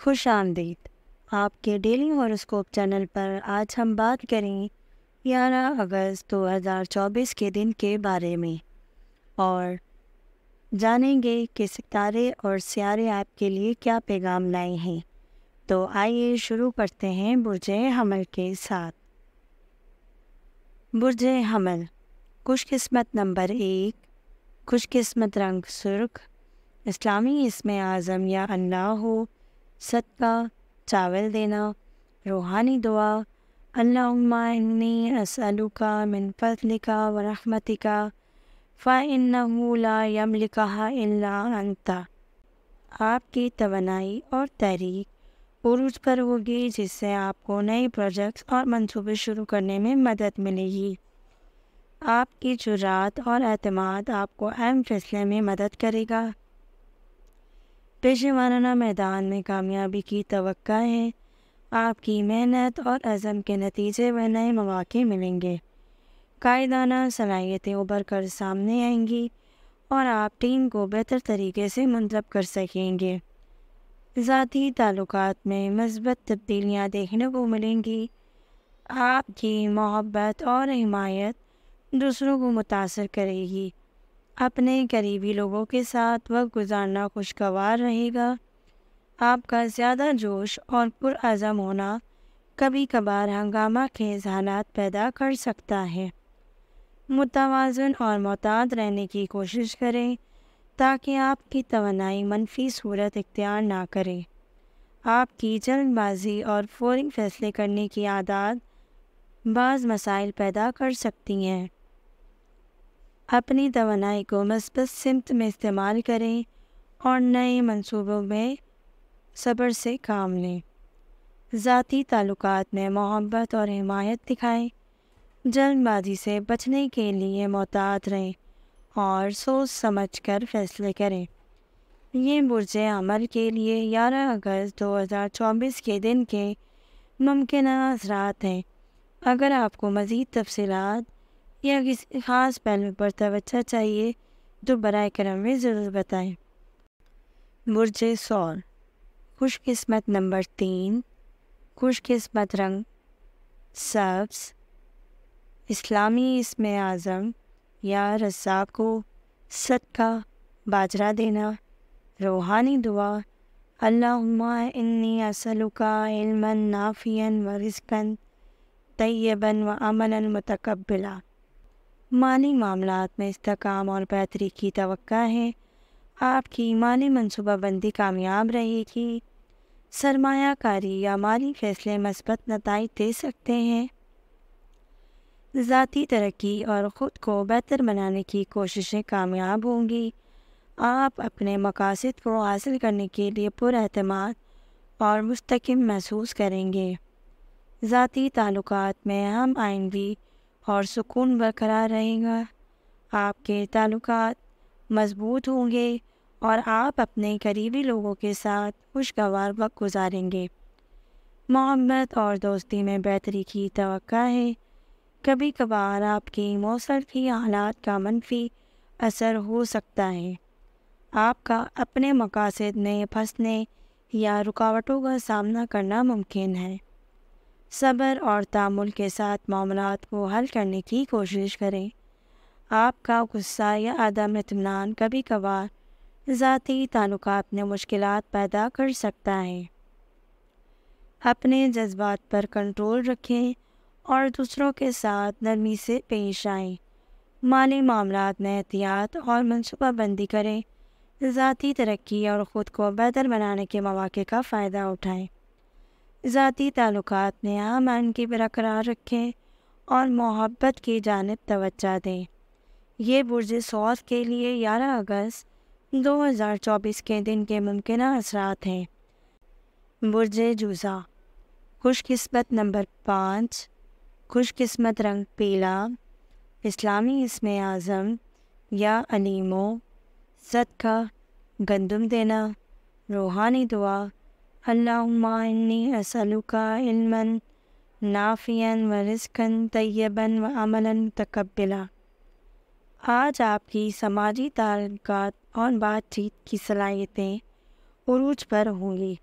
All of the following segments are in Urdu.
خوش آمدید آپ کے ڈیلی ہاروسکوپ چینل پر۔ آج ہم بات کریں 11 اگست 2024 کے دن کے بارے میں اور جانیں گے کہ ستارے اور سیارے آپ کے لیے کیا پیغام لائے ہیں۔ تو آئیے شروع کرتے ہیں برج حمل کے ساتھ۔ برج حمل، خوش قسمت نمبر 1، خوش قسمت رنگ سرخ، اسلامی اسم اعظم یا اللہ ہو، صدقہ چاول دینا، روحانی دعا، اللہم انی اسألک من فضلک ورحمتک فإنہ لا یملکہ الا انت۔ آپ کی توانائی اور تحریک عروج پر ہوگی، جس سے آپ کو نئے پروجیکٹس اور منصوبے شروع کرنے میں مدد ملے گی۔ آپ کی جرات اور اعتماد آپ کو اہم فیصلے میں مدد کرے گا۔ پیشے ورانہ میدان میں کامیابی کی توقع ہے۔ آپ کی محنت اور عزم کے نتیجے میں نئے مواقع ملیں گے۔ قائدانہ صلاحیتیں ابھر کر سامنے آئیں گی اور آپ ٹیم کو بہتر طریقے سے منتخب کر سکیں گے۔ ذاتی تعلقات میں مثبت تبدیلیاں دیکھنے کو ملیں گی۔ آپ کی محبت اور حمایت دوسروں کو متاثر کرے گی۔ اپنے قریبی لوگوں کے ساتھ وقت گزارنا خوشگوار رہے گا۔ آپ کا زیادہ جوش اور پرعزم ہونا کبھی کبھار ہنگامہ خیز حالات پیدا کر سکتا ہے۔ متوازن اور محتاط رہنے کی کوشش کریں تاکہ آپ کی توانائی منفی صورت اختیار نہ کرے۔ آپ کی جلد بازی اور فوری فیصلے کرنے کی عادات بعض مسائل پیدا کر سکتی ہیں۔ اپنی توانائی کو مثبت سمت میں استعمال کریں اور نئے منصوبوں میں صبر سے کام لیں۔ ذاتی تعلقات میں محبت اور حمایت دکھائیں۔ جلد بازی سے بچنے کے لیے محتاط رہیں اور سوچ سمجھ کر فیصلے کریں۔ یہ برج حمل کے لیے 11 اگست 2024 کے دن کے ممکنہ اثرات ہیں۔ اگر آپ کو مزید تفصیلات یا کسی خاص پہلو پر توجہ چاہیے تو براہ کرم میں ضرور بتائیں۔ برج ثور، خوش قسمت نمبر 3، خوش قسمت رنگ سبز، اسلامی اسم اعظم یا رزاق ہو، صدقہ باجرہ دینا، روحانی دعا، اللہم انی اسألک علما نافعا ورزقا طیبا وعملا متقبلا۔ مالی معاملات میں استحکام اور بہتری کی توقع ہے۔ آپ کی مالی منصوبہ بندی کامیاب رہے گی۔ سرمایہ کاری یا مالی فیصلے مثبت نتائج دے سکتے ہیں۔ ذاتی ترقی اور خود کو بہتر بنانے کی کوششیں کامیاب ہوں گی۔ آپ اپنے مقاصد کو حاصل کرنے کے لیے پراعتماد اور مستحکم محسوس کریں گے۔ ذاتی تعلقات میں ہم آہنگی اور سکون برقرار رہے گا۔ آپ کے تعلقات مضبوط ہوں گے اور آپ اپنے قریبی لوگوں کے ساتھ خوشگوار وقت گزاریں گے۔ محبت اور دوستی میں بہتری کی توقع ہے۔ کبھی کبھار آپ کی موصلفی حالات کا منفی اثر ہو سکتا ہے۔ آپ کا اپنے مقاصد میں پھنسنے یا رکاوٹوں کا سامنا کرنا ممکن ہے۔ صبر اور تحمل کے ساتھ معاملات کو حل کرنے کی کوشش کریں۔ آپ کا غصہ یا عدم اطمینان کبھی کبھار ذاتی تعلقات میں مشکلات پیدا کر سکتا ہے۔ اپنے جذبات پر کنٹرول رکھیں اور دوسروں کے ساتھ نرمی سے پیش آئیں۔ مالی معاملات میں احتیاط اور منصوبہ بندی کریں۔ ذاتی ترقی اور خود کو بہتر بنانے کے مواقع کا فائدہ اٹھائیں۔ ذاتی تعلقات میں ہم آہنگی برقرار رکھیں اور محبت کی جانب توجہ دیں۔ یہ برج ثور کے لیے 11 اگست 2024 کے دن کے ممکنہ اثرات ہیں۔ برج جوزا، خوش قسمت نمبر 5، خوش قسمت رنگ پیلا، اسلامی اسم اعظم یا علیمو، صدقہ گندم دینا، روحانی دعا، اللہم انی اسألک علما نافعا ورزقا طیبا وعملا متقبلا۔ آج آپ کی سماجی تعلقات اور بات چیت کی صلاحیتیں عروج پر ہوں گی۔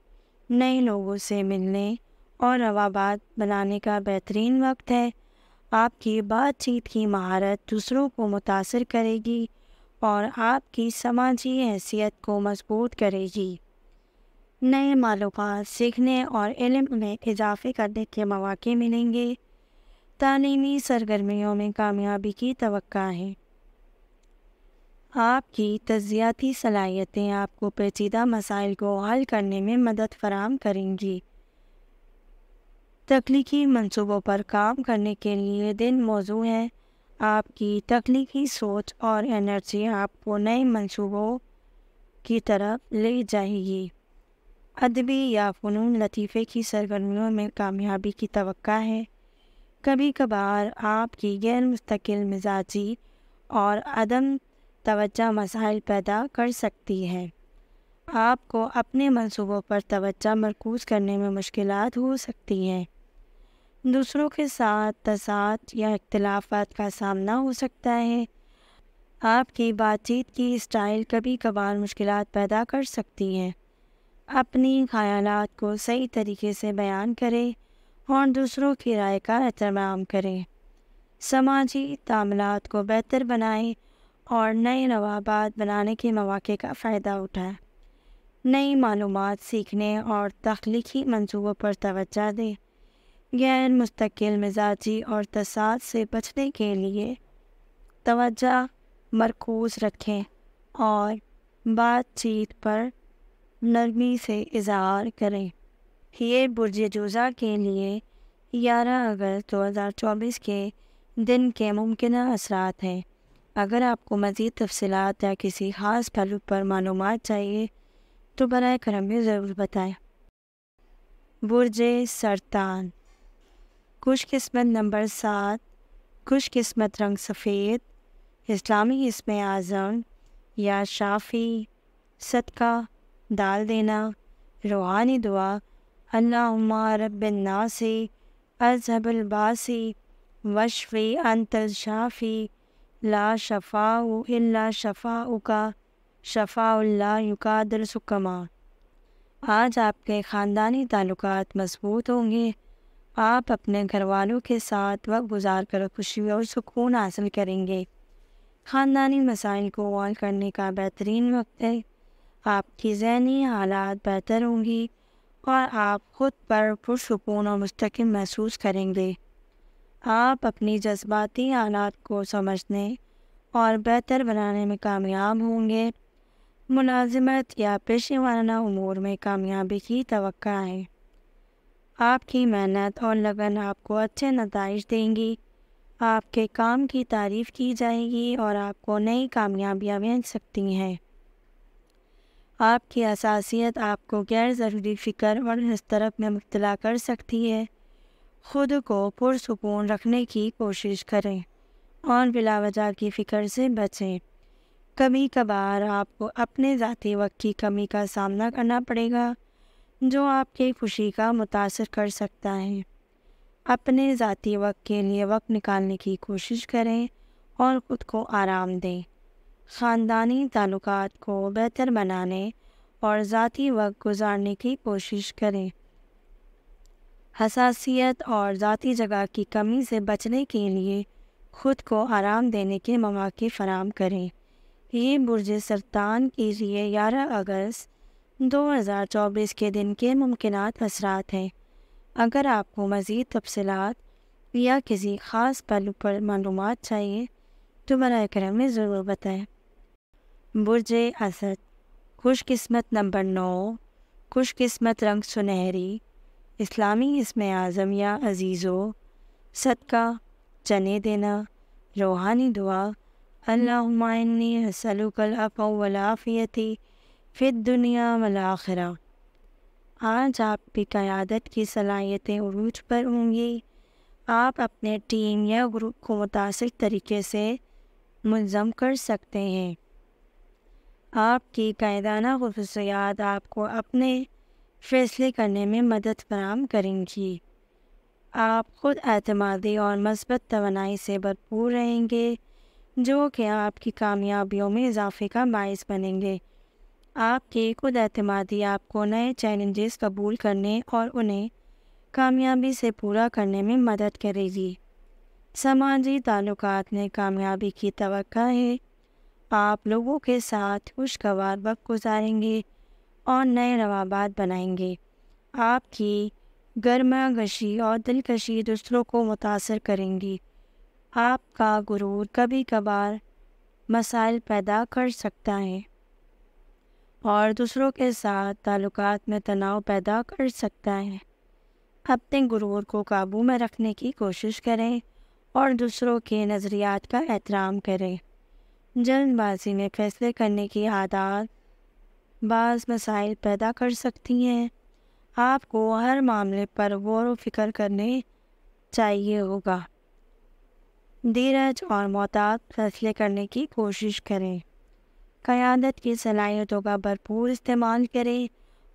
نئے لوگوں سے ملنے اور روابط بنانے کا بہترین وقت ہے۔ آپ کی بات چیت کی مہارت دوسروں کو متاثر کرے گی اور آپ کی سماجی حیثیت کو مضبوط کرے گی۔ نئے معلومات سیکھنے اور علم میں اضافے کرنے کے مواقع ملیں گے۔ تعلیمی سرگرمیوں میں کامیابی کی توقع ہے۔ آپ کی تجزیاتی صلاحیتیں آپ کو پیچیدہ مسائل کو حل کرنے میں مدد فراہم کریں گی۔ تخلیقی منصوبوں پر کام کرنے کے لیے دن موزوں ہے۔ آپ کی تخلیقی سوچ اور انرجی آپ کو نئے منصوبوں کی طرف لے جائے گی۔ ادبی یا فنون لطیفے کی سرگرمیوں میں کامیابی کی توقع ہے۔ کبھی کبھار آپ کی غیر مستقل مزاجی اور عدم توجہ مسائل پیدا کر سکتی ہے۔ آپ کو اپنے منصوبوں پر توجہ مرکوز کرنے میں مشکلات ہو سکتی ہیں۔ دوسروں کے ساتھ تضاد یا اختلافات کا سامنا ہو سکتا ہے۔ آپ کی بات چیت کی اسٹائل کبھی کبھار مشکلات پیدا کر سکتی ہے۔ اپنی خیالات کو صحیح طریقے سے بیان کریں اور دوسروں کی رائے کا احترام کریں۔ سماجی تعاملات کو بہتر بنائیں اور نئے روابط بنانے کے مواقع کا فائدہ اٹھائیں۔ نئی معلومات سیکھنے اور تخلیقی منصوبوں پر توجہ دیں۔ غیر مستقل مزاجی اور تضاد سے بچنے کے لیے توجہ مرکوز رکھیں اور بات چیت پر نرمی سے اظہار کریں۔ یہ برج جوزہ کے لیے 11 اگست 2024 کے دن کے ممکنہ اثرات ہیں۔ اگر آپ کو مزید تفصیلات یا کسی خاص پہلو پر معلومات چاہیے تو برائے کرم میں ضرور بتائیں۔ برج سرطان، خوش قسمت نمبر 7، خوش قسمت رنگ سفید، اسلامی اسم اعظم یا شافی، صدقہ ڈال دینا، روحانی دعا، اللہم رب الناس اذهب الباس واشفی انت الشافی لا شفاء الا شفاؤک شفاء لا یغادر سقما۔ آج آپ کے خاندانی تعلقات مضبوط ہوں گے۔ آپ اپنے گھر والوں کے ساتھ وقت گزار کر خوشی اور سکون حاصل کریں گے۔ خاندانی مسائل کو حل کرنے کا بہترین وقت ہے۔ آپ کی ذہنی حالات بہتر ہوں گی اور آپ خود پر پرسکون اور مستقل محسوس کریں گے۔ آپ اپنی جذباتی حالات کو سمجھنے اور بہتر بنانے میں کامیاب ہوں گے۔ ملازمت یا پیشہ ورانہ امور میں کامیابی کی توقع ہے۔ آپ کی محنت اور لگن آپ کو اچھے نتائج دیں گی۔ آپ کے کام کی تعریف کی جائے گی اور آپ کو نئی کامیابیاں مل سکتی ہیں۔ آپ کی حساسیت آپ کو غیر ضروری فکر اور اضطراب میں مبتلا کر سکتی ہے۔ خود کو پرسکون رکھنے کی کوشش کریں اور بلا وجہ کی فکر سے بچیں۔ کبھی کبھار آپ کو اپنے ذاتی وقت کی کمی کا سامنا کرنا پڑے گا جو آپ کی خوشی کا متاثر کر سکتا ہے۔ اپنے ذاتی وقت کے لیے وقت نکالنے کی کوشش کریں اور خود کو آرام دیں۔ خاندانی تعلقات کو بہتر بنانے اور ذاتی وقت گزارنے کی کوشش کریں۔ حساسیت اور ذاتی جگہ کی کمی سے بچنے کے لیے خود کو آرام دینے کے مواقع فراہم کریں۔ یہ برج سرطان کے لیے 11 اگست 2024 کے دن کے ممکنات اثرات ہیں۔ اگر آپ کو مزید تفصیلات یا کسی خاص پہلو پر معلومات چاہیے تو برائے کرم میں ضرور بتائیں۔ برج اسد، خوش قسمت نمبر 9، خوش قسمت رنگ سنہری، اسلامی اسم اعظم یا عزیزو، صدقہ چنے دینا، روحانی دعا، اللہم انی اسألک العفو والعافیۃ فی الدنیا والآخرہ۔ آج آپ کی قیادت کی صلاحیتیں عروج پر ہوں گی۔ آپ اپنے ٹیم یا گروپ کو متاثر طریقے سے منظم کر سکتے ہیں۔ آپ کی قائدانہ خصوصیات آپ کو اپنے فیصلے کرنے میں مدد فراہم کریں گی۔ آپ خود اعتمادی اور مثبت توانائی سے بھرپور رہیں گے جو کہ آپ کی کامیابیوں میں اضافے کا باعث بنیں گے۔ آپ کی خود اعتمادی آپ کو نئے چیلنجز قبول کرنے اور انہیں کامیابی سے پورا کرنے میں مدد کرے گی۔ سماجی تعلقات میں کامیابی کی توقع ہے۔ آپ لوگوں کے ساتھ خوشگوار وقت گزاریں گے اور نئے روابط بنائیں گے۔ آپ کی گرما گشی اور دلکشی دوسروں کو متاثر کریں گی۔ آپ کا غرور کبھی کبھار مسائل پیدا کر سکتا ہے اور دوسروں کے ساتھ تعلقات میں تناؤ پیدا کر سکتا ہے۔ اپنے غرور کو قابو میں رکھنے کی کوشش کریں اور دوسروں کے نظریات کا احترام کریں۔ جلد بازی میں فیصلے کرنے کی عادات بعض مسائل پیدا کر سکتی ہیں۔ آپ کو ہر معاملے پر غور و فکر کرنے چاہیے ہوگا۔ دھیرج اور محتاط فیصلے کرنے کی کوشش کریں۔ قیادت کی صلاحیتوں کا بھرپور استعمال کریں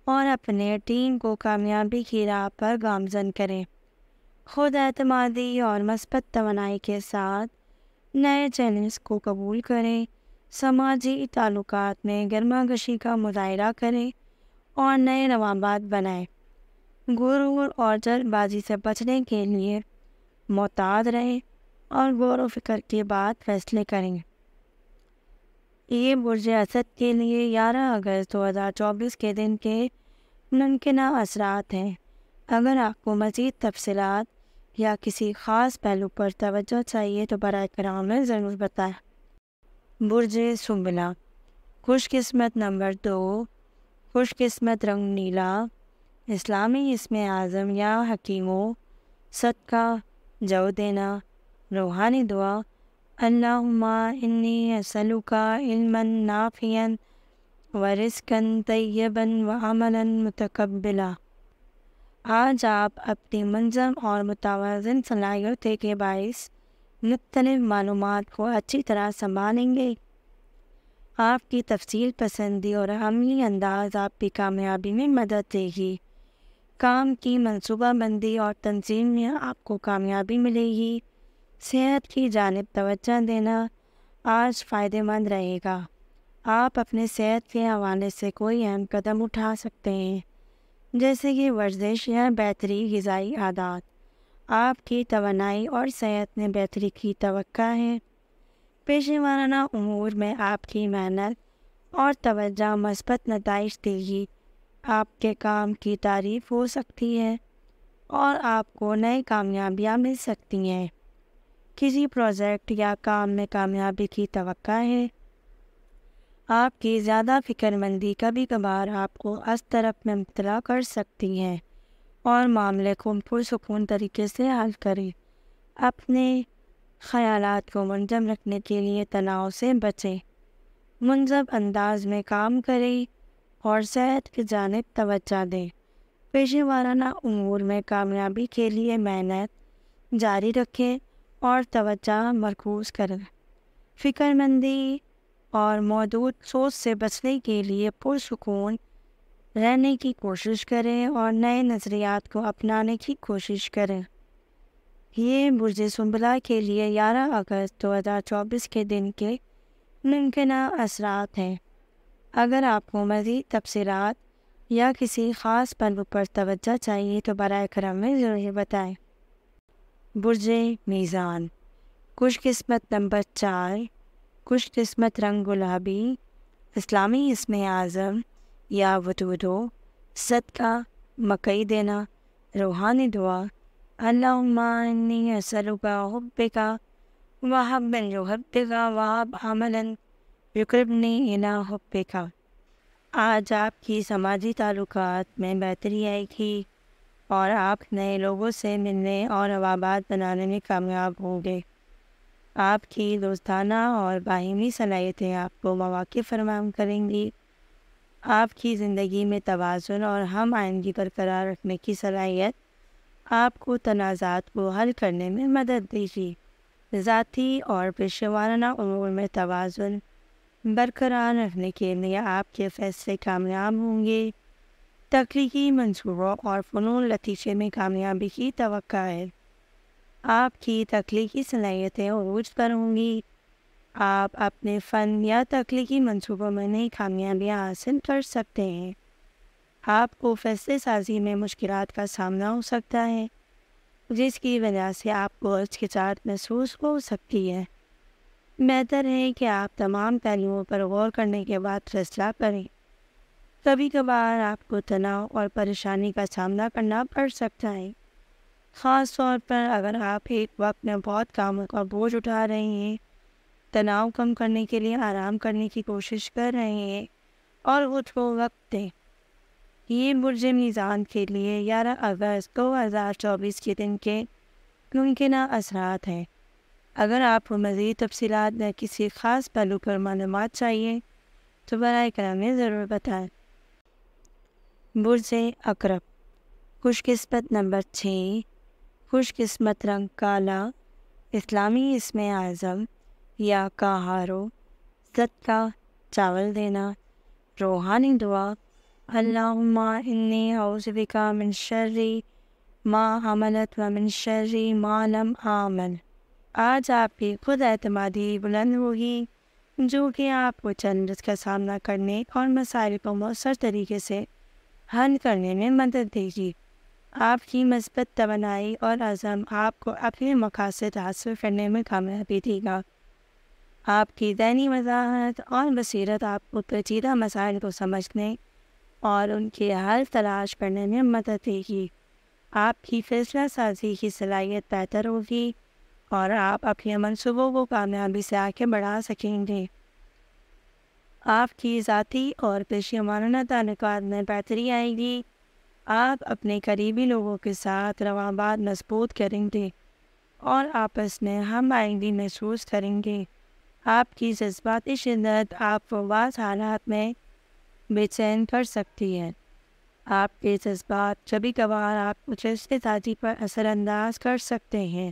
اور اپنے ٹیم کو کامیابی کی راہ پر گامزن کریں۔ خود اعتمادی اور مثبت توانائی کے ساتھ نئے چیلنج کو قبول کریں۔ سماجی تعلقات میں گرما گشی کا مظاہرہ کریں اور نئے روابط بنائیں۔ غرور اور جلد بازی سے بچنے کے لیے محتاط رہیں اور غور و فکر کے بعد فیصلے کریں۔ یہ برج اسد کے لیے 11 اگست 2024 کے دن کے ممکنہ اثرات ہیں۔ اگر آپ کو مزید تفصیلات یا کسی خاص پہلو پر توجہ چاہیے تو براہ کرم میں ضرور بتائیں۔ برج سنبلہ، خوش قسمت نمبر 2، خوش قسمت رنگ نیلا، اسلامی اسم اعظم یا حکیموں، صدقہ، جو دینا، روحانی دعا، اللہم انی اسألک علما نافعا ورزقا طیبا وعملا متقبلا۔ آج آپ اپنی منظم اور متوازن صلاحیتوں کے باعث مختلف معلومات کو اچھی طرح سنبھالیں گے۔ آپ کی تفصیل پسندی اور عملی انداز آپ کی کامیابی میں مدد دے گی۔ کام کی منصوبہ بندی اور تنظیم میں آپ کو کامیابی ملے گی۔ صحت کی جانب توجہ دینا آج فائدہ مند رہے گا۔ آپ اپنے صحت کے حوالے سے کوئی اہم قدم اٹھا سکتے ہیں، جیسے کہ ورزش یا بہتری غذائی عادات۔ آپ کی توانائی اور صحت میں بہتری کی توقع ہے۔ پیشہ ورانہ امور میں آپ کی محنت اور توجہ مثبت نتائج دے گی۔ آپ کے کام کی تعریف ہو سکتی ہے اور آپ کو نئی کامیابیاں مل سکتی ہیں۔ کسی پروجیکٹ یا کام میں کامیابی کی توقع ہے۔ آپ کی زیادہ فکر مندی کبھی کبھار آپ کو اضطراب میں مبتلا کر سکتی ہے اور معاملے کو پرسکون طریقے سے حل کریں۔ اپنے خیالات کو منظم رکھنے کے لیے تناؤ سے بچیں۔ منظم انداز میں کام کریں اور صحت کی جانب توجہ دیں۔ پیشہ ورانہ امور میں کامیابی کے لیے محنت جاری رکھیں اور توجہ مرکوز کریں۔ فکر مندی اور محدود سوچ سے بچنے کے لیے پرسکون رہنے کی کوشش کریں اور نئے نظریات کو اپنانے کی کوشش کریں۔ یہ برج سنبلہ کے لیے 11 اگست 2024 کے دن کے ممکنہ اثرات ہیں۔ اگر آپ کو مزید تفصیلات یا کسی خاص پہلو پر توجہ چاہیے تو براہ کرم میں ضرور بتائیں۔ برج میزان، خوش قسمت نمبر 4، خوش قسمت رنگ گلابی، اسلامی اسم اعظم یا ودودو، صدقہ، مکئی دینا، روحانی دعا، اللہم انی اسألک حبک وحب یحبک وحب عملا یقربنی الی حبک۔ آج آپ کی سماجی تعلقات میں بہتری آئے گی اور آپ نئے لوگوں سے ملنے اور روابط بنانے میں کامیاب ہوں گے۔ آپ کی دوستانہ اور باہمی صلاحیتیں آپ کو مواقع فراہم کریں گی۔ آپ کی زندگی میں توازن اور ہم آہنگی برقرار رکھنے کی صلاحیت آپ کو تنازعات کو حل کرنے میں مدد دے گی۔ ذاتی اور پیشہ ورانہ امور میں توازن برقرار رکھنے کے لیے آپ کے فیصلے کامیاب ہوں گے۔ تخلیقی منصوبوں اور فنون لطیفے میں کامیابی کی توقع ہے۔ آپ کی تخلیقی صلاحیتیں عروج پر ہوں گی۔ آپ اپنے فن یا تخلیقی منصوبوں میں نئی کامیابیاں حاصل کر سکتے ہیں۔ آپ کو فیصلے سازی میں مشکلات کا سامنا ہو سکتا ہے، جس کی وجہ سے آپ کو ہچکچاہٹ محسوس ہو سکتی ہے۔ بہتر ہے کہ آپ تمام پہلوؤں پر غور کرنے کے بعد فیصلہ کریں۔ کبھی کبھار آپ کو تناؤ اور پریشانی کا سامنا کرنا پڑ سکتا ہے، خاص طور پر اگر آپ ایک وقت میں بہت کاموں کا بوجھ اٹھا رہے ہیں۔ تناؤ کم کرنے کے لیے آرام کرنے کی کوشش کر رہے ہیں اور خود کو وقت دیں۔ یہ برج میزان کے لیے 11 اگست 2024 کے دن کے ممکنہ اثرات ہیں۔ اگر آپ کو مزید تفصیلات یا کسی خاص پہلو پر معلومات چاہیے تو براہ کرم ضرور بتائیں۔ برج عقرب، خوش قسمت نمبر 6، خوش قسمت رنگ کالا، اسلامی اسم اعظم یا کہارو، صدقہ چاول دینا، روحانی دعا، اللہم انی اعوذ بک من شر ما عملت و من شر ما لم اعمل۔ آج آپ کی خود اعتمادی بلند ہوگی، جو کہ آپ کو چیلنجز کا سامنا کرنے اور مسائل کو مؤثر طریقے سے حل کرنے میں مدد دے گی۔ آپ کی مثبت توانائی اور عزم آپ کو اپنے مقاصد حاصل کرنے میں کامیابی دے گا۔ آپ کی ذہنی وضاحت اور بصیرت آپ کو پیچیدہ مسائل کو سمجھنے اور ان کے حل تلاش کرنے میں مدد دے گی۔ آپ کی فیصلہ سازی کی صلاحیت بہتر ہوگی اور آپ اپنے منصوبوں کو کامیابی سے آگے بڑھا سکیں گے۔ آپ کی ذاتی اور پیشہ ورانہ تعلقات میں بہتری آئے گی۔ آپ اپنے قریبی لوگوں کے ساتھ روابط مضبوط کریں گے اور آپس میں ہم آہنگی محسوس کریں گے۔ آپ کی جذباتی شدت آپ کو بعض حالات میں بے چین کر سکتی ہے۔ آپ کے جذبات کبھی کبھار آپ کو فیصلے سازی پر اثر انداز کر سکتے ہیں۔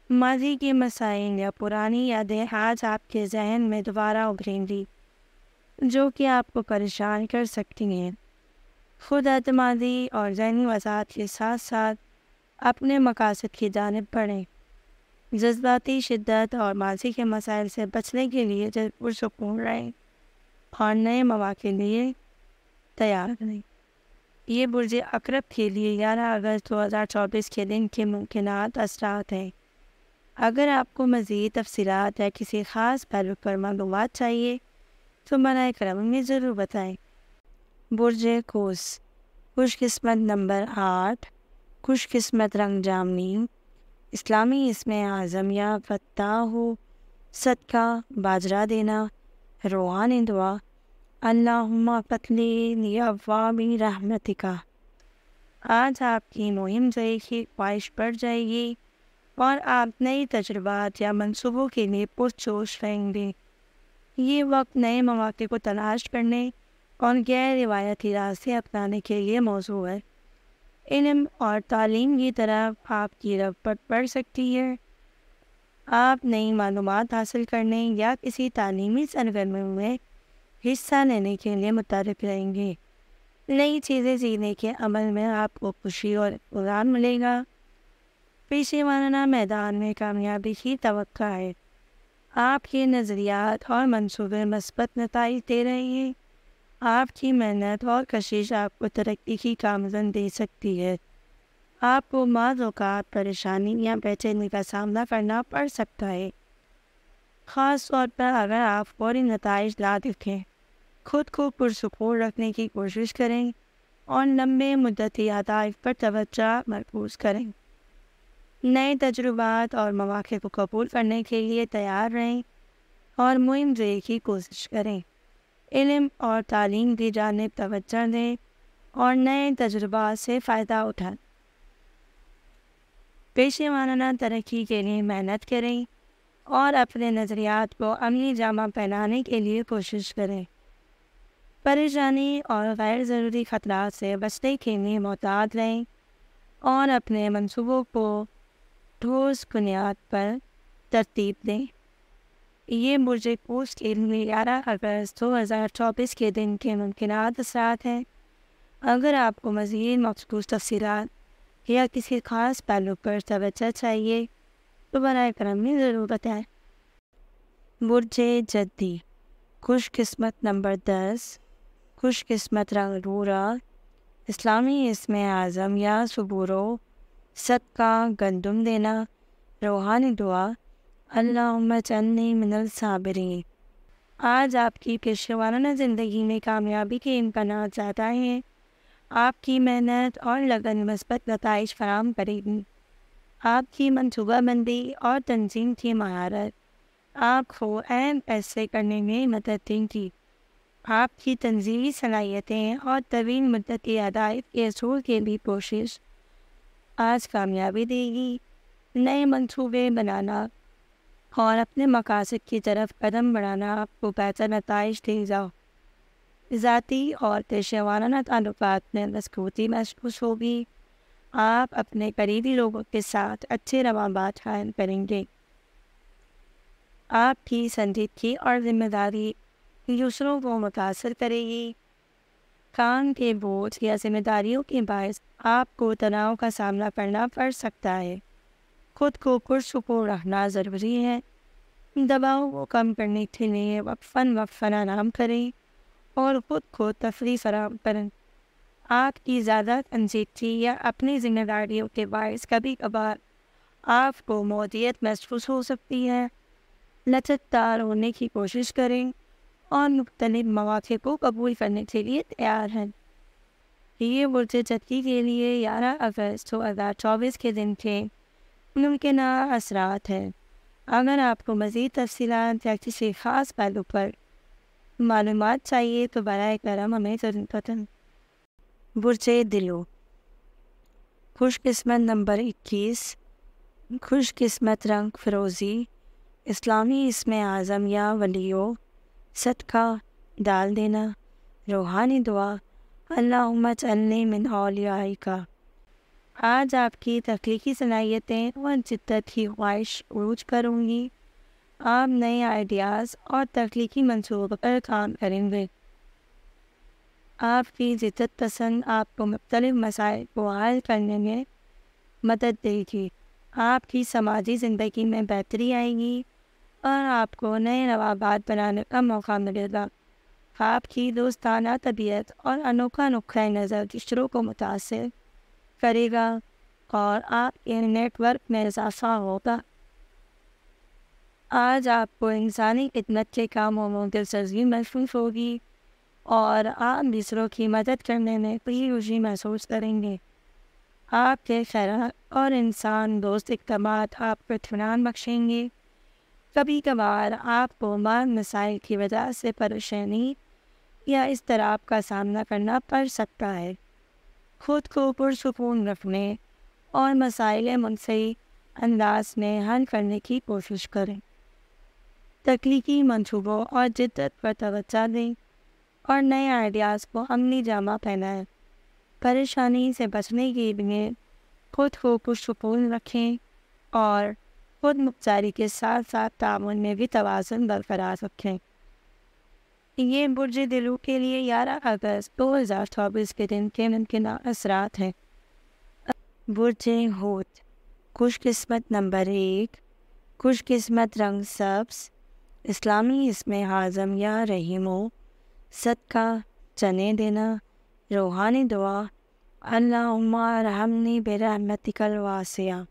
ماضی کے مسائل یا پرانی یادیں آج آپ کے ذہن میں دوبارہ ابھریں گی، جو کہ آپ کو پریشان کر سکتی ہیں۔ خود اعتمادی اور ذہنی وضاحت کے ساتھ ساتھ اپنے مقاصد کی جانب بڑھیں۔ جذباتی شدت اور ماضی کے مسائل سے بچنے کے لیے پرسکون رہیں اور نئے مواقع کے لیے تیار رہیں۔ یہ برج عقرب کے لیے 11 اگست 2024 کے دن کے ممکنات اثرات ہیں۔ اگر آپ کو مزید تفصیلات یا کسی خاص پہلو پر معلومات چاہیے تو براہ کرم ہمیں ضرور بتائیں۔ برج قوس، خوش قسمت نمبر 8، خوش قسمت رنگ جامنی، اسلامی اسم اعظم یا فتح ہو، صدقہ باجرہ دینا، روحانی دعا، اللہم فتلی ابواب رحمتک۔ آج آپ کی مہم جوئی کی خواہش بڑھ جائے گی اور آپ نئی تجربات یا منصوبوں کے لیے پرجوش رہیں گے۔ یہ وقت نئے مواقع کو تلاش کرنے اور غیر روایتی راستے اپنانے کے لیے موزوں ہے۔ علم اور تعلیم کی طرف آپ کی رغبت بڑھ سکتی ہے۔ آپ نئی معلومات حاصل کرنے یا کسی تعلیمی سرگرمی میں حصہ لینے کے لیے متحرک رہیں گے۔ نئی چیزیں سیکھنے کے عمل میں آپ کو خوشی اور اطمینان ملے گا۔ پیشہ ورانہ میدان میں کامیابی کی توقع ہے۔ آپ کے نظریات اور منصوبے مثبت نتائج دے رہے ہیں۔ آپ کی محنت اور کوشش آپ کو ترقی کی کامزن دے سکتی ہے۔ آپ کو بعض اوقات پریشانی یا بے چینی کا سامنا کرنا پڑ سکتا ہے، خاص طور پر اگر آپ فوری نتائج نہ دکھیں۔ خود کو پرسکون رکھنے کی کوشش کریں اور لمبے مدتی اہداف پر توجہ مرکوز کریں۔ نئے تجربات اور مواقع کو قبول کرنے کے لیے تیار رہیں اور مہم جوئی کی کوشش کریں۔ علم اور تعلیم کی جانب توجہ دیں اور نئے تجربات سے فائدہ اٹھائیں۔ پیشہ ورانہ ترقی کے لیے محنت کریں اور اپنے نظریات کو عملی جامہ پہنانے کے لیے کوشش کریں۔ پریشانی اور غیر ضروری خطرات سے بچنے کے لیے محتاط رہیں اور اپنے منصوبوں کو ٹھوس بنیاد پر ترتیب دیں۔ یہ برج قوس کے لیے 11 اگست 2024 کے دن کے ممکنات اثرات ہیں۔ اگر آپ کو مزید مخصوص تفصیلات یا کسی خاص پہلو پر توجہ چاہیے تو براہ کرم ضرور بتائیں۔ برج جدی، خوش قسمت نمبر 10، خوش قسمت رنگ بھورا، اسلامی اسم اعظم یا صبورو، صدقہ گندم دینا، روحانی دعا، اللہم اجعلنی من الصابرین۔ آج آپ کی پیشہ ورانہ زندگی میں کامیابی کے امکانات زیادہ ہیں۔ آپ کی محنت اور لگن مثبت نتائج فراہم کرے گی۔ آپ کی منصوبہ بندی اور تنظیم کی مہارت آپ کو اہم فیصلے کرنے میں مدد دیں گی۔ آپ کی تنظیمی صلاحیتیں اور طویل مدت کی ہدایت کے اصول کے بھی کوشش آج کامیابی دے گی۔ نئے منصوبے بنانا اور اپنے مقاصد کی طرف قدم بڑھانا آپ کو بہتر نتائج دے گا۔ ذاتی اور پیشہ ورانہ تعلقات میں مضبوطی محسوس ہوگی۔ آپ اپنے قریبی لوگوں کے ساتھ اچھے روابط قائم کریں گے۔ آپ کی سنجیدگی اور ذمہ داری دوسروں کو متاثر کرے گی۔ کام کے بوجھ یا ذمہ داریوں کے باعث آپ کو تناؤ کا سامنا کرنا پڑ سکتا ہے۔ خود کو پرسکون رکھنا ضروری ہے۔ دباؤ کو کم کرنے کے لیے وقفاً آرام کریں اور خود کو تفریح فراہم کریں۔ آپ کی زیادہ سنجیدگی یا اپنی ذمہ داریوں کے باعث کبھی کبھار آپ کو معدیت محسوس ہو سکتی ہے۔ لچکدار ہونے کی کوشش کریں اور مختلف مواقع کو قبول کرنے کے لیے تیار ہیں۔ یہ برج جدی کے لیے 11 اگست 2024 کے دن کے ممکنہ اثرات ہیں۔ اگر آپ کو مزید تفصیلات یا کسی خاص پہلو پر معلومات چاہیے تو براہ کرم ہمیں ضرور بتائیں۔ برج دلو، خوش قسمت نمبر 21، خوش قسمت رنگ فیروزی، اسلامی اسم اعظم یا ولیو، صدقہ ڈال دینا، روحانی دعا، اللہم اجعلنی من اولیائک۔ آج آپ کی تخلیقی صلاحیتیں اور جدت کی خواہش عروج پر ہوں گی۔ آپ نئے آئیڈیاز اور تخلیقی منصوبوں پر کام کریں گے۔ آپ کی جدت پسند آپ کو مختلف مسائل کو حل کرنے میں مدد دے گی۔ آپ کی سماجی زندگی میں بہتری آئے گی اور آپ کو نئے روابط بنانے کا موقع ملے گا۔ آپ کی دوستانہ طبیعت اور انوکھا نقطۂ نظر دوسروں کو متاثر کرے گا اور آپ کے نیٹ ورک میں اضافہ ہوگا۔ آج آپ کو انسانی خدمت کے کاموں میں دلچسپی محسوس ہوگی اور آپ دوسروں کی مدد کرنے میں خوشی محسوس کریں گے۔ آپ کے خیرات اور انسان دوست اقدامات آپ کو اطمینان بخشیں گے۔ کبھی کبھار آپ کو بعض مسائل کی وجہ سے پریشانی یا اضطراب کا سامنا کرنا پڑ سکتا ہے۔ خود کو پرسکون رکھنے اور مسائل منفی انداز میں حل کرنے کی کوشش کریں۔ تخلیقی منصوبوں اور جدت پر توجہ دیں اور نئے آئیڈیاز کو عملی جامہ پہنائیں۔ پریشانی سے بچنے کے لیے خود کو پرسکون رکھیں اور خود مختاری کے ساتھ ساتھ تعاون میں بھی توازن برقرار رکھیں۔ یہ برج دلو کے لیے 11 اگست 2024 کے دن کے ممکنہ اثرات ہیں۔ برج حوت، خوش قسمت نمبر 1، خوش قسمت رنگ سبز، اسلامی اسم اعظم یا رحیمو، صدقہ چنے دینا، روحانی دعا، اللہم ارحمنی برحمتک الواسعہ۔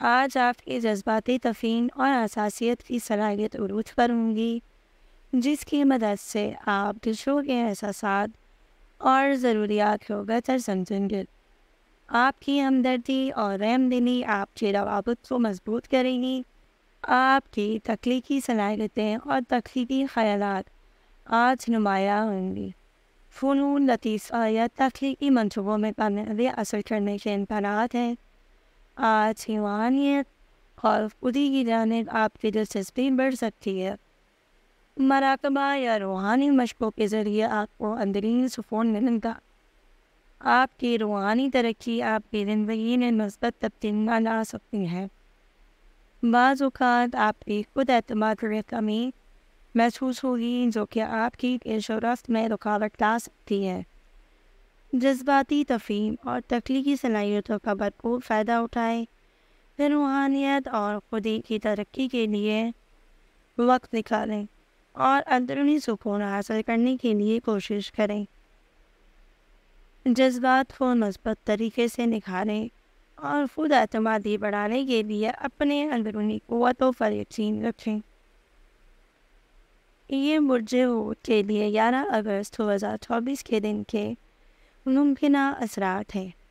آج آپ کی جذباتی تفہیم اور حساسیت کی صلاحیت عروج پر ہوں گی، جس کی مدد سے آپ دوسروں کے احساسات اور ضروریات کو بہتر سمجھیں گے۔ آپ کی ہمدردی اور رحم دلی آپ کے روابط کو مضبوط کرے گی۔ آپ کی تخلیقی صلاحیتیں اور تخلیقی خیالات آج نمایاں ہوں گی۔ فنون لطیفہ یا تخلیقی منصوبوں میں کامیابی حاصل کرنے کے امکانات ہیں۔ آج روحانیت اور خودی کی جانب آپ کی دلچسپی بڑھ سکتی ہے۔ مراقبہ یا روحانی مشقوں کے ذریعے آپ کو اندرونی سکون ملے گا۔ آپ کی روحانی ترقی آپ کی زندگی میں مثبت تبدیلیاں لا سکتی ہے۔ بعض اوقات آپ کی خود اعتماد میں کمی محسوس ہوگی جو کہ آپ کی پیش رفت میں رکاوٹ لا سکتی ہے۔ جذباتی تفہیم اور تخلیقی صلاحیتوں کا بھرپور فائدہ اٹھائیں۔ روحانیت اور خودی کی ترقی کے لیے وقت نکالیں اور اندرونی سکون حاصل کرنے کے لیے کوشش کریں۔ جذبات کو مثبت طریقے سے نکھاریں اور خود اعتمادی بڑھانے کے لیے اپنے اندرونی قوتوں پر یقین رکھیں۔ یہ برج حوت کے لیے 11 اگست 2024 کے دن کے ممکنہ اثرات ہیں۔